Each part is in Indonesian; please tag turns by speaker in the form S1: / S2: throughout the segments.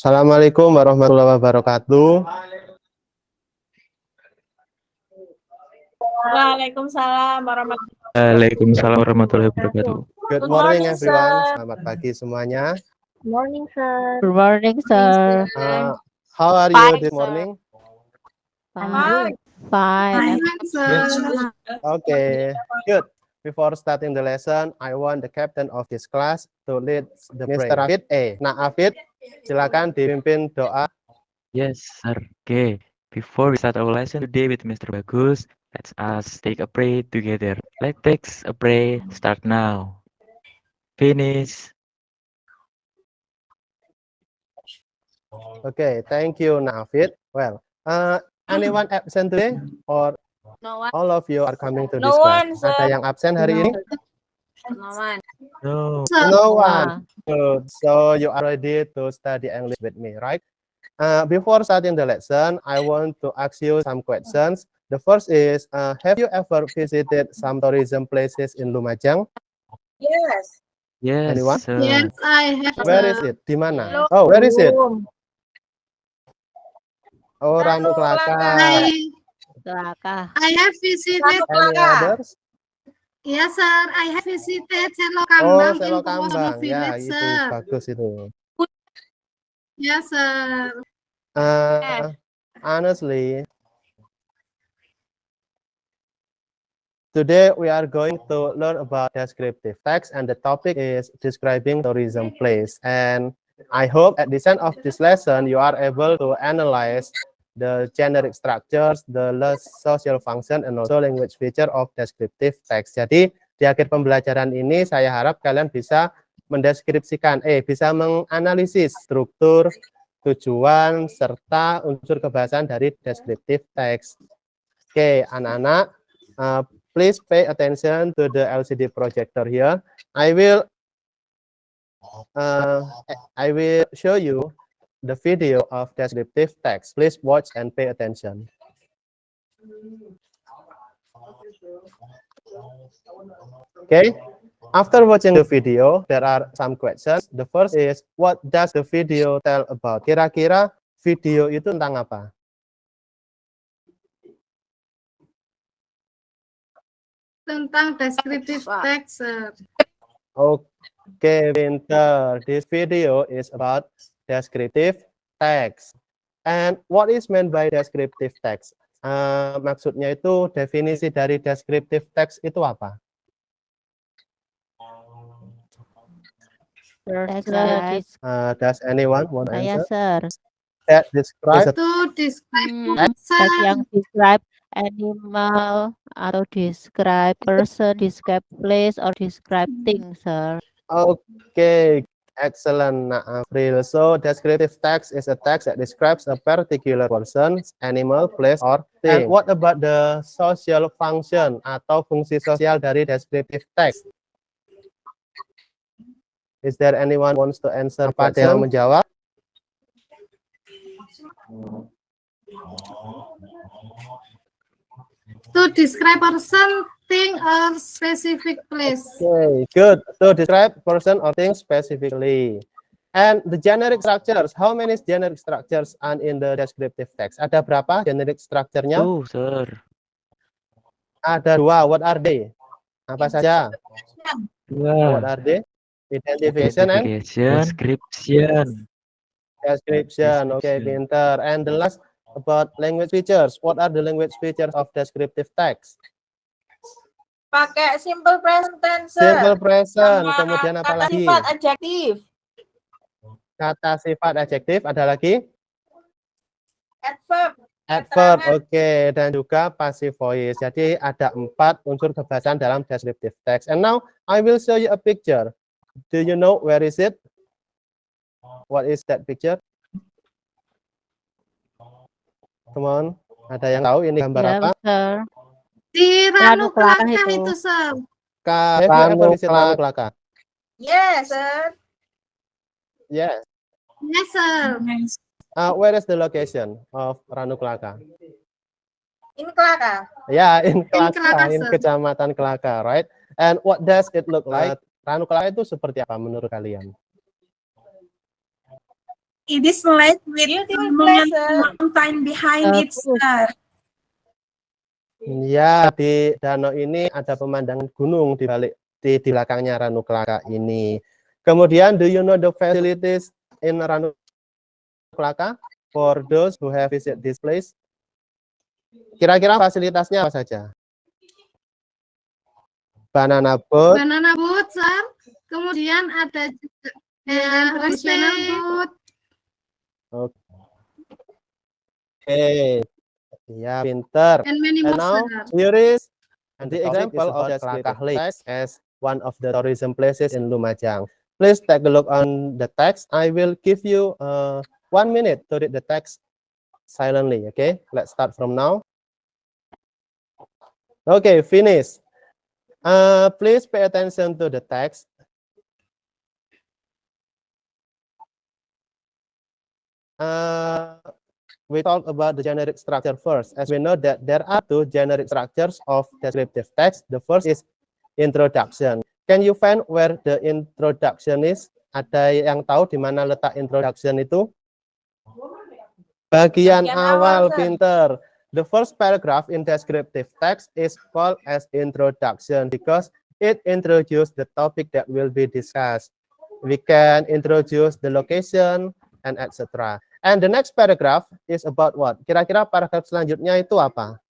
S1: Assalamualaikum warahmatullahi wabarakatuh.
S2: Waalaikumsalam warahmatullahi
S3: Waalaikumsalam warahmatullahi wabarakatuh.
S1: Good
S2: Good
S1: morning,
S2: morning,
S1: everyone.
S2: sir.
S1: Selamat pagi semuanya.
S2: Good morning, sir.
S4: Good morning, sir.
S1: How are you
S2: Fine,
S1: this
S2: sir.
S1: morning?
S2: Fine.
S4: Fine.
S1: Okay, good. Before starting the lesson, I want the captain of this class to lead the Mr. Afid A. Nah, Afid, silakan dipimpin doa.
S3: Yes, sir. Okay. Before we start our lesson today with Mr. Bagus, let's us take a pray together. Let's take a pray. Start now. Finish.
S1: Okay, thank you, Nah, Afid. Well, anyone absent today or
S2: No one.
S1: all of you are coming to
S2: No
S1: this class?
S2: one, sir.
S1: Ada yang absen hari ini?
S2: No one.
S3: No.
S1: No one. Good. So you are ready to study English with me, right? Before starting the lesson, I want to ask you some questions. The first is, have you ever visited some tourism places in Lumajang?
S2: Yes.
S3: Yes,
S1: Anyone?
S3: sir.
S5: Yes, I have.
S1: Where is it? Di mana?
S2: Hello.
S1: Oh, where is it?
S2: Belum.
S1: Oh, Ranu Kelaka.
S4: Kelaka.
S5: I have visited.
S2: Ranu
S1: Any
S2: Kelaka.
S1: others?
S5: Yes, sir. I have visited
S1: Oh,
S5: Selo Kambang in
S1: Selo
S5: Purwosono
S1: Kambang. Ya,
S5: Village,
S1: itu
S5: sir.
S1: bagus itu.
S5: Yes, sir.
S1: Honestly, today we are going to learn about descriptive text, and the topic is describing tourism place. And I hope at the end of this lesson you are able to analyze the generic structures, the social function, and also language feature of descriptive text. Jadi di akhir pembelajaran ini saya harap kalian bisa mendeskripsikan, bisa menganalisis struktur, tujuan, serta unsur kebahasan dari descriptive text. Oke, anak-anak, please pay attention to the LCD projector here. I will show you the video of descriptive text. Please watch and pay attention. Okay, after watching the video, there are some questions. The first is, what does the video tell about? Kira-kira video itu tentang apa?
S5: Tentang descriptive text, sir.
S1: Okay, Winter. This video is about descriptive text. And what is meant by descriptive text? Maksudnya itu, definisi dari descriptive text itu apa? Does anyone want to answer?
S4: Sir.
S1: That describe
S5: To describe
S4: Teks yang describe animal atau describe person, describe place, or describe thing, sir.
S1: Okay, excellent, April. So descriptive text is a text that describes a particular person, animal, place, or thing. And what about the social function atau fungsi sosial dari descriptive text? Is there anyone wants to answer? Apa ada yang menjawab?
S5: to describe person, thing, or specific place.
S1: Okay, good. To describe person or thing specifically. And the generic structures, how many generic structures are in the descriptive text? Ada berapa generic structure-nya?
S3: Tuh, sir.
S1: Ada 2. What are they? Apa saja? What
S3: Dua.
S1: are they? Identification and
S3: Description.
S1: description. Okay, pinter. And the last about language features. What are the language features of descriptive text?
S2: Pakai simple present tense.
S1: Simple present.
S2: Sama
S1: Kemudian apa
S2: kata
S1: lagi?
S2: sifat adjektif.
S1: Kata sifat adjektif. Ada lagi?
S2: Adverb.
S1: Adverb. Oke. Dan juga passive voice. Jadi ada 4 unsur kebahasan dalam descriptive text. And now I will show you a picture. Do you know where is it? What is that picture? Come on. Ada yang tahu ini gambar apa?
S4: Sir.
S5: Di
S4: Ranu
S5: Ranu
S4: Kelaka
S5: Kelaka
S4: itu.
S5: itu, sir.
S1: Have you ever visit Ranu Kelaka?
S2: Yes, sir.
S1: Yes.
S5: Yes, sir.
S1: Where is the location of Ranu Kelaka?
S2: In Kelaka.
S1: Yeah, in Kelaka,
S5: Kelaka,
S1: in
S5: sir.
S1: Kecamatan Kelaka, right? And what does it look like? Ranu Kelaka itu seperti apa menurut kalian?
S6: It is lake with
S2: Beautiful place, sir.
S6: mountain behind it,
S4: Bagus.
S6: sir.
S1: Ya, di danau ini ada pemandangan gunung di belakangnya Ranu Klaka ini. Kemudian, do you know the facilities in Ranu Klaka for those who have visit this place? Kira-kira fasilitasnya apa saja? Banana boat,
S5: Banana boat, sir. Kemudian ada juga banana boat.
S1: oke, ya pinter.
S5: And many
S1: And
S5: more,
S1: now,
S5: sir.
S1: here is the example of the Klaka Lake as one of the tourism places in Lumajang. Please take a look on the text. I will give you 1 minute to read the text silently. Okay, let's start from now. Okay, finish. Please pay attention to the text. We talk about the generic structure first, as we know that there are two generic structures of descriptive text. The first is introduction. Can you find where the introduction is? Ada yang tahu di mana letak introduction itu? Bagian
S2: Bagian
S1: awal,
S2: awal, sir.
S1: pinter. The first paragraph in descriptive text is called as introduction because it introduces the topic that will be discussed. We can introduce the location and etc. And the next paragraph is about what? Kira-kira paragraf selanjutnya itu apa?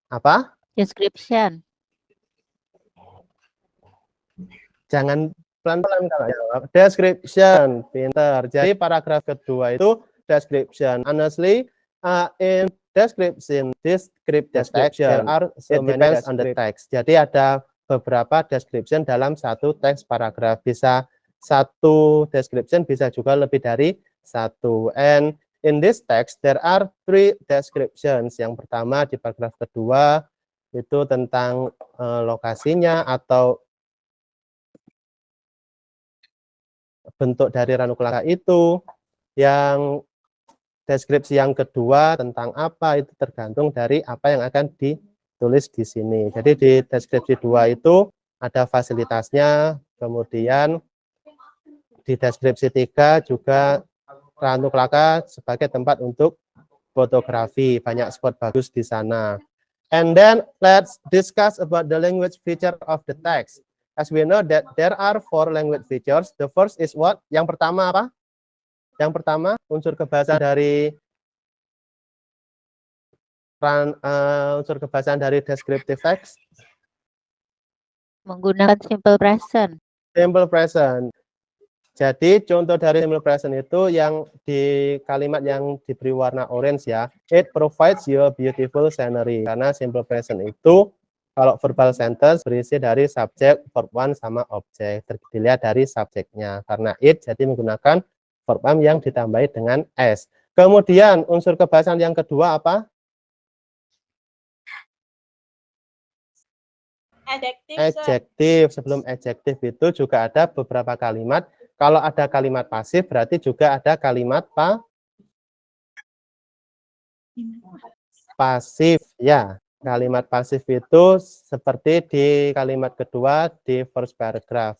S1: Apa?
S4: Description.
S1: Jangan pelan-pelan kalau jawab. Description, pinter. Jadi paragraf kedua itu description. Honestly, in descriptive text, there are so many depends on the text. Jadi ada beberapa description dalam satu teks paragraf. Bisa satu description, bisa juga lebih dari satu. And in this text, there are 3 descriptions. Yang pertama di paragraf kedua itu tentang lokasinya atau bentuk dari Ranu Klaka itu. Yang deskripsi yang kedua tentang apa itu tergantung dari apa yang akan ditulis di sini. Jadi di deskripsi 2 itu ada fasilitasnya, kemudian di deskripsi 3 juga Ranu Klaka sebagai tempat untuk fotografi, banyak spot bagus di sana. And then let's discuss about the language feature of the text. As we know that there are 4 language features. The first is what? Yang pertama apa? Yang pertama unsur kebahasaan dari descriptive text.
S4: Menggunakan simple present.
S1: Simple present. Jadi contoh dari simple present itu yang di kalimat yang diberi warna orange ya. It provides you a beautiful scenery. Karena simple present itu kalau verbal sentence berisi dari subjek, verb one sama objek. Dilihat dari subjeknya. Karena it jadi menggunakan verb one yang ditambahi dengan s. Kemudian unsur kebahasaan yang kedua apa?
S2: Adjective, sir.
S1: Adjektif. Sebelum adjektif itu juga ada beberapa kalimat. Kalau ada kalimat pasif berarti juga ada kalimat pasif ya. Kalimat pasif itu seperti di kalimat kedua di first paragraph.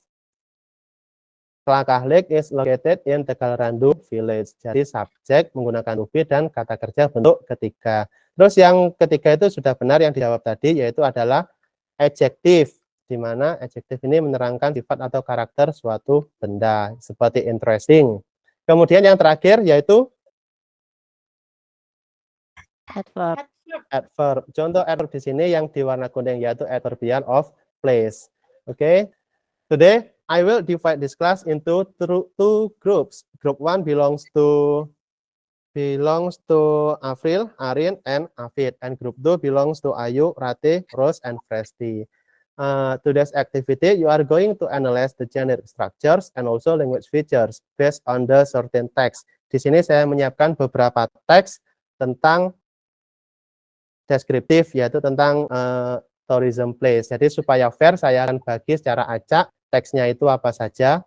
S1: Klaka Lake is located in Tegalrandu Village. Jadi subjek menggunakan to be dan kata kerja bentuk ketiga. Terus yang ketiga itu sudah benar yang dijawab tadi, yaitu adalah adjektif, di mana adjektif ini menerangkan sifat atau karakter suatu benda, seperti interesting. Kemudian yang terakhir yaitu
S4: Adverb.
S1: adverb. Contoh adverb di sini yang diwarna kuning yaitu adverbial of place. Oke. Today I will divide this class into 2 groups. Group 1 belongs to Afril, Arin, and Afid. And group 2 belongs to Ayu, Rate, Rose, and Presti. Today's activity, you are going to analyze the generic structures and also language features based on the certain text. Di sini saya menyiapkan beberapa teks tentang deskriptif, yaitu tentang tourism place. Jadi supaya fair, saya akan bagi secara acak teksnya itu apa saja.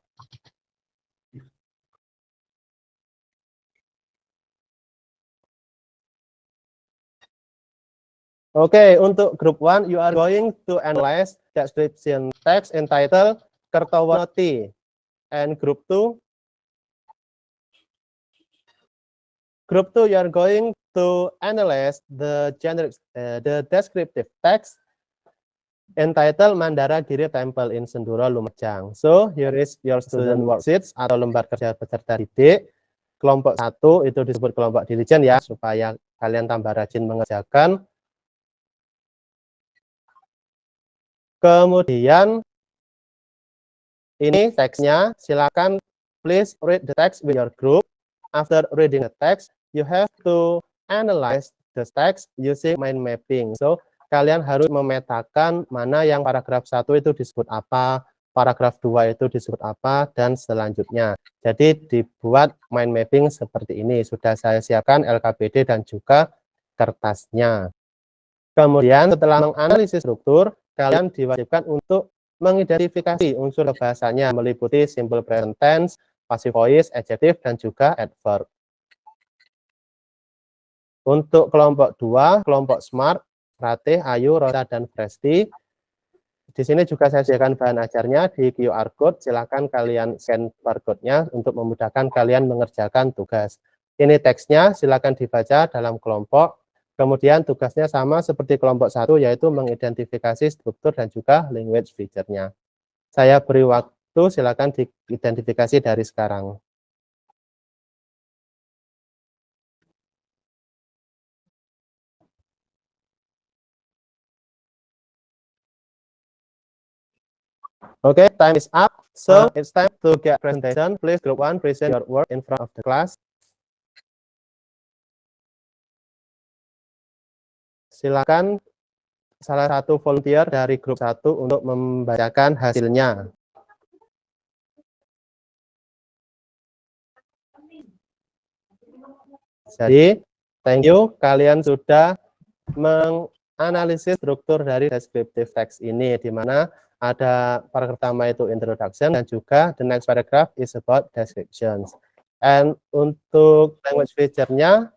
S1: Oke, untuk group 1, you are going to analyze description text entitled Kertowati. And group 2. Group 2, you are going to analyze the the descriptive text entitled Mandara Giri Temple in Senduro, Lumajang. So, here is your student worksheets atau lembar kerja peserta didik. Kelompok 1 itu disebut kelompok diligent ya, supaya kalian tambah rajin mengerjakan. Kemudian, ini teksnya, silakan please read the text with your group. After reading the text, you have to analyze the text using mind mapping. So, kalian harus memetakan mana yang paragraf 1 itu disebut apa, paragraf 2 itu disebut apa, dan selanjutnya. Jadi, dibuat mind mapping seperti ini. Sudah saya siapkan LKPD dan juga kertasnya. Kemudian, setelah menganalisis struktur, kalian diwajibkan untuk mengidentifikasi unsur bahasanya meliputi simple present tense, passive voice, adjective, dan juga adverb. Untuk kelompok 2, kelompok SMART, Ratih, Ayu, Rosa, dan Presti. Di sini juga saya sediakan bahan ajarnya di QR Code. Silakan kalian scan barcode-nya untuk memudahkan kalian mengerjakan tugas. Ini teksnya, silakan dibaca dalam kelompok. Kemudian tugasnya sama seperti kelompok 1, yaitu mengidentifikasi struktur dan juga language feature-nya. Saya beri waktu, silakan diidentifikasi dari sekarang. Okay, time is up. So it's time to get presentation. Please, group 1, present your work in front of the class. Silakan salah satu volunteer dari grup 1 untuk membacakan hasilnya. Jadi, thank you, kalian sudah menganalisis struktur dari descriptive text ini, di mana ada paragraf pertama itu introduction, dan juga the next paragraph is about descriptions. And untuk language feature-nya,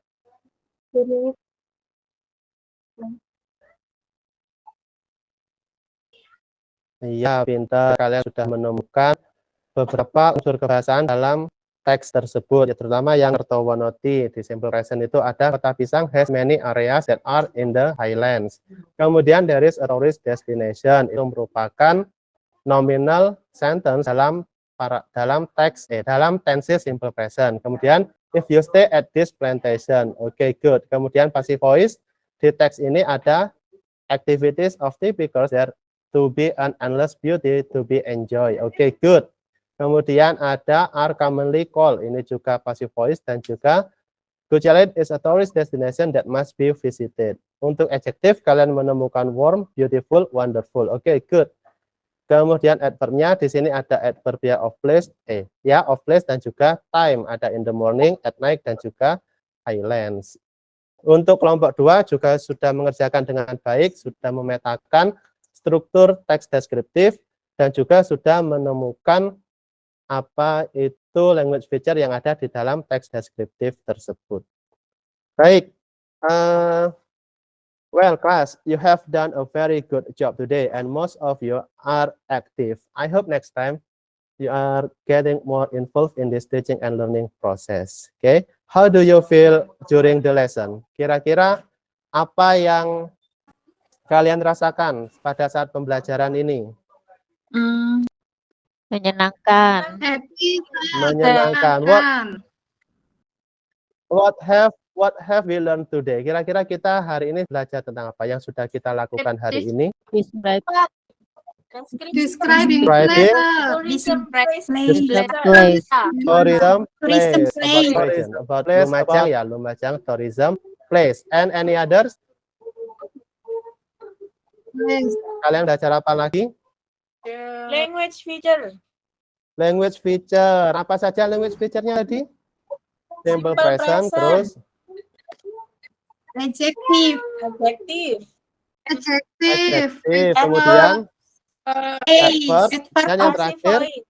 S1: iya, pintar, kalian sudah menemukan beberapa unsur kebahasaan dalam teks tersebut, ya, terutama yang Kertowonoti. Di simple present itu ada Kota Pisang has many areas that are in the highlands. Kemudian there is a tourist destination, itu merupakan nominal sentence dalam teks dalam tense simple present. Kemudian if you stay at this plantation, okay, good. Kemudian passive voice, di teks ini ada activities of typical there to be an endless beauty to be enjoy, okay, good. Kemudian ada are commonly called, ini juga passive voice, dan juga Gujarat is a tourist destination that must be visited. Untuk adjective, kalian menemukan warm, beautiful, wonderful. Oke, good. Kemudian adverbnya, di sini ada adverb of place, of place, dan juga time. Ada in the morning, at night, dan juga highlands. Untuk kelompok 2 juga sudah mengerjakan dengan baik, sudah memetakan struktur teks deskriptif, dan juga sudah menemukan apa itu language feature yang ada di dalam teks deskriptif tersebut. Baik, well class, you have done a very good job today and most of you are active. I hope next time you are getting more involved in this teaching and learning process. Okay, how do you feel during the lesson? Kira-kira apa yang kalian rasakan pada saat pembelajaran ini?
S4: Menyenangkan.
S5: Happy.
S1: Menyenangkan. What have we learned today? Kira-kira kita hari ini belajar tentang apa yang sudah kita lakukan hari ini?
S5: Describing
S1: Describing
S4: Place.
S1: tourism place.
S6: place.
S1: About Lumajang ya, Lumajang tourism place. And any others?
S5: Yes.
S1: Kalian belajar apa lagi?
S2: Language feature.
S1: Language feature. Apa saja language feature-nya tadi? Simple present, terus
S5: Adjective.
S2: Adjective.
S1: kemudian adverb, dan yang
S2: Passive
S1: terakhir
S2: voice.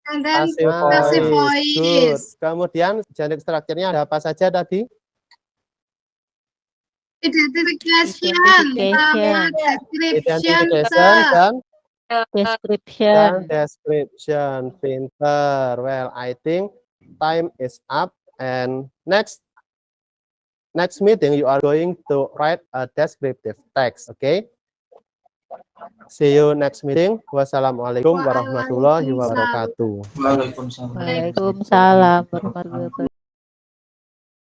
S5: And then
S1: passive
S5: passive
S1: voice. Good.
S5: voice.
S1: Kemudian generic structure-nya ada apa saja tadi?
S5: Identification.
S4: Identification.
S5: Description.
S1: Identification dan
S4: Description.
S1: Description. Pinter. Well, I think time is up. And next meeting, you are going to write a descriptive text. Okay. See you next meeting. Wassalamualaikum warahmatullahi wabarakatuh.
S4: Waalaikumsalam warahmatullahi wabarakatuh.